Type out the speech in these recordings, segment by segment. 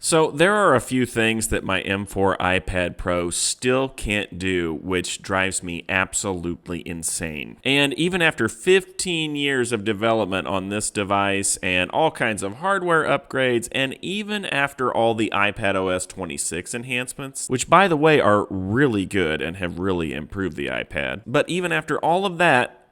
So there are a few things that my M4 iPad Pro still can't do, which drives me absolutely insane. And even after 15 years of development on this device and all kinds of hardware upgrades, and even after all the iPadOS 26 enhancements, which by the way are really good and have really improved the iPad, but even after all of that,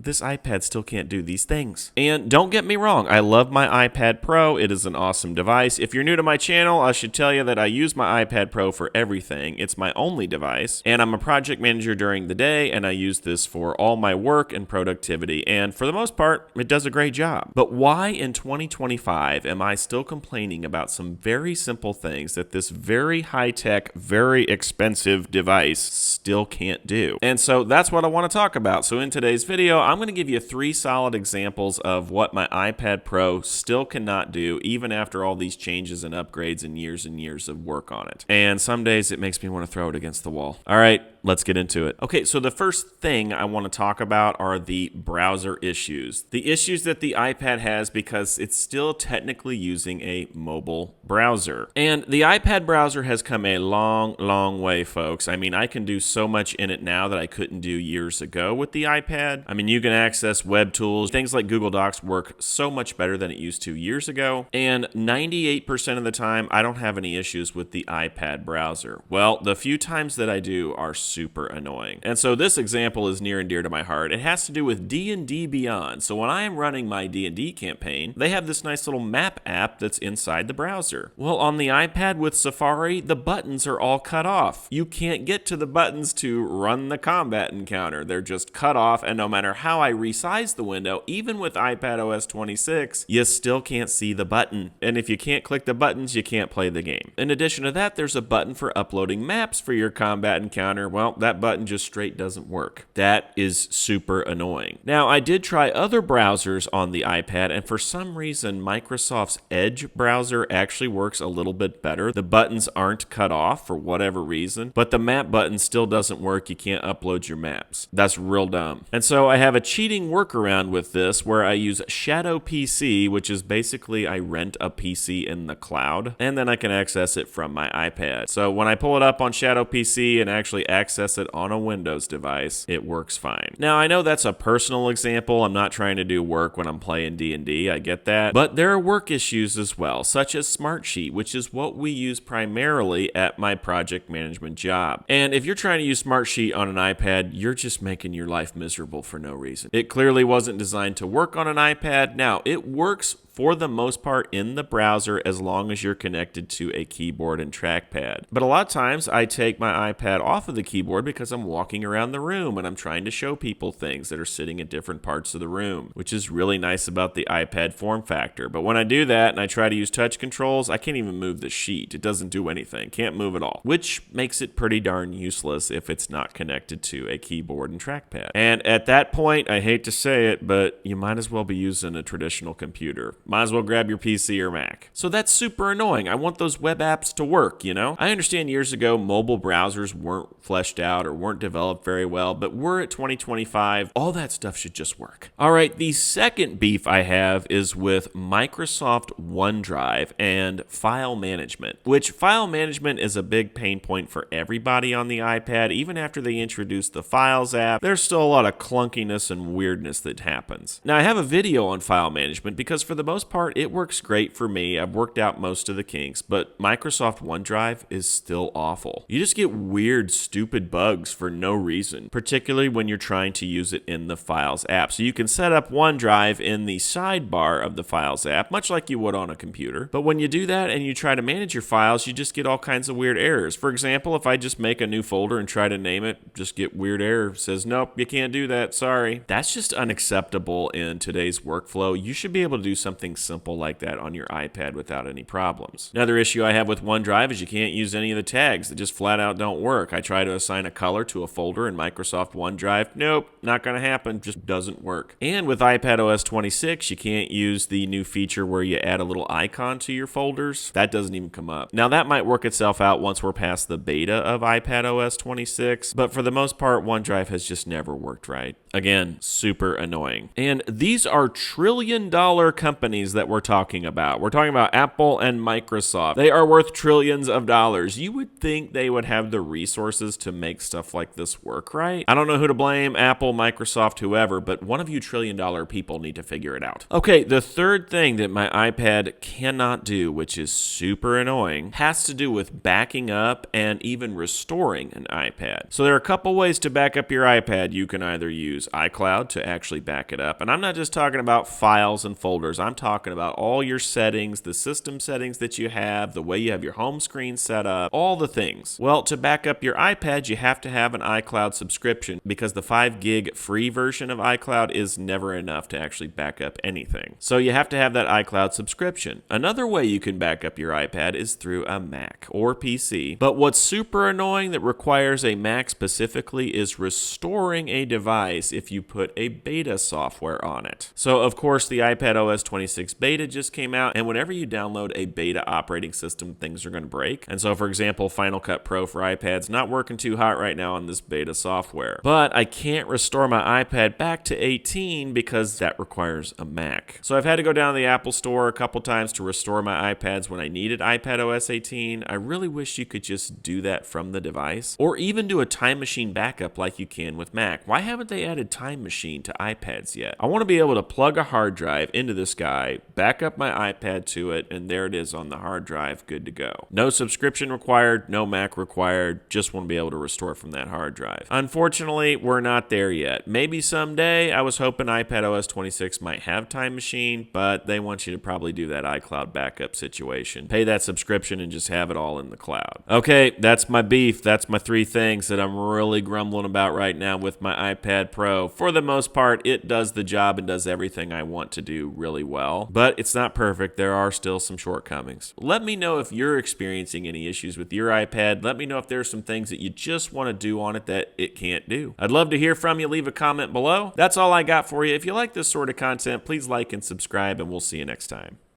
this iPad still can't do these things. And don't get me wrong, I love my iPad Pro. It is an awesome device. If you're new to my channel, I should tell you that I use my iPad Pro for everything. It's my only device, and I'm a project manager during the day, and I use this for all my work and productivity, and for the most part, it does a great job. But why in 2025 am I still complaining about some very simple things that this very high-tech, very expensive device still can't do? And so that's what I want to talk about. So in today's video, I'm going to give you 3 solid examples of what my iPad Pro still cannot do, even after all these changes and upgrades and years of work on it. And some days it makes me want to throw it against the wall. All right, let's get into it. Okay, so the first thing I want to talk about are the browser issues. The issues that the iPad has because it's still technically using a mobile browser. And the iPad browser has come a long way, folks. I mean, I can do so much in it now that I couldn't do years ago with the iPad. I mean, you can access web tools. Things like Google Docs work so much better than it used to years ago. And 98% of the time, I don't have any issues with the iPad browser. Well, the few times that I do are super annoying. And so this example is near and dear to my heart. It has to do with D&D Beyond. So when I am running my D&D campaign, they have this nice little map app that's inside the browser. Well, on the iPad with Safari, the buttons are all cut off. You can't get to the buttons to run the combat encounter. They're just cut off, and no matter how I resize the window, even with iPadOS 26, you still can't see the button. And if you can't click the buttons, you can't play the game. In addition to that, there's a button for uploading maps for your combat encounter. Well, that button just straight doesn't work. That is super annoying. Now, I did try other browsers on the iPad, and for some reason, Microsoft's Edge browser actually works a little bit better. The buttons aren't cut off for whatever reason, but the map button still doesn't work. You can't upload your maps. That's real dumb. And so I have a cheating workaround with this where I use Shadow PC, which is basically I rent a PC in the cloud, and then I can access it from my iPad. So when I pull it up on Shadow PC and actually access it on a Windows device, it works fine. Now, I know that's a personal example. I'm not trying to do work when I'm playing D&D. I get that. But there are work issues as well, such as Smartsheet, which is what we use primarily at my project management job. And if you're trying to use Smartsheet on an iPad, you're just making your life miserable for no reason. It clearly wasn't designed to work on an iPad. Now, it works for the most part in the browser as long as you're connected to a keyboard and trackpad. But a lot of times I take my iPad off of the keyboard because I'm walking around the room and I'm trying to show people things that are sitting at different parts of the room, which is really nice about the iPad form factor. But when I do that and I try to use touch controls, I can't even move the sheet. It doesn't do anything. Can't move at all, which makes it pretty darn useless if it's not connected to a keyboard and trackpad. And at that point, I hate to say it, but you might as well be using a traditional computer. Might as well grab your PC or Mac. So that's super annoying. I want those web apps to work, you know? I understand years ago mobile browsers weren't fleshed out or weren't developed very well, but we're at 2025. All that stuff should just work. All right, the second beef I have is with Microsoft OneDrive and file management, which file management is a big pain point for everybody on the iPad. Even after they introduced the Files app, there's still a lot of clunkiness and weirdness that happens. Now, I have a video on file management because for the most part, it works great for me. I've worked out most of the kinks, but Microsoft OneDrive is still awful. You just get weird, stupid bugs for no reason, particularly when you're trying to use it in the Files app. So you can set up OneDrive in the sidebar of the Files app, much like you would on a computer. But when you do that and you try to manage your files, you just get all kinds of weird errors. For example, if I just make a new folder and try to name it, just get weird error. Says, nope, you can't do that. Sorry. That's just unacceptable in today's workflow. You should be able to do something simple like that on your iPad without any problems. Another issue I have with OneDrive is you can't use any of the tags. They just flat out don't work. I try to assign a color to a folder in Microsoft OneDrive. Nope, not going to happen. Just doesn't work. And with iPadOS 26, you can't use the new feature where you add a little icon to your folders. That doesn't even come up. Now, that might work itself out once we're past the beta of iPadOS 26, but for the most part, OneDrive has just never worked right. Again, Again, super annoying. And these are trillion-dollar companies that we're talking about. We're talking about Apple and Microsoft. They are worth trillions of dollars. You would think they would have the resources to make stuff like this work, right? I don't know who to blame, Apple, Microsoft, whoever, but one of you trillion-dollar people need to figure it out. Okay, the third thing that my iPad cannot do, which is super annoying, has to do with backing up and even restoring an iPad. So there are a couple ways to back up your iPad. You can either use iCloud to actually back it up. And I'm not just talking about files and folders. I'm talking about all your settings, the system settings that you have, the way you have your home screen set up, all the things. Well, to back up your iPad, you have to have an iCloud subscription because the 5 gig free version of iCloud is never enough to actually back up anything. So you have to have that iCloud subscription. Another way you can back up your iPad is through a Mac or PC. But what's super annoying that requires a Mac specifically is restoring a device if you put a beta software on it. So of course the iPad OS 26 beta just came out, and whenever you download a beta operating system, things are going to break. And so for example, Final Cut Pro for iPad's not working too hot right now on this beta software. But I can't restore my iPad back to 18 because that requires a Mac. So I've had to go down to the Apple Store a couple times to restore my iPads when I needed iPad OS 18. I really wish you could just do that from the device, or even do a Time Machine backup like you can with Mac. Why haven't they added Time Machine to iPads yet? I want to be able to plug a hard drive into this guy, back up my iPad to it, and there it is on the hard drive, good to go. No subscription required, no Mac required, just want to be able to restore from that hard drive. Unfortunately, we're not there yet. Maybe someday. I was hoping iPad OS 26 might have Time Machine, but they want you to probably do that iCloud backup situation. Pay that subscription and just have it all in the cloud. Okay, that's my beef. That's my 3 things that I'm really grumbling about right now with my iPad Pro. For the most part, it does the job and does everything I want to do really well, but it's not perfect. There are still some shortcomings. Let me know if you're experiencing any issues with your iPad. Let me know if there's some things that you just want to do on it that it can't do. I'd love to hear from you. Leave a comment below. That's all I got for you. If you like this sort of content, please like and subscribe, and we'll see you next time.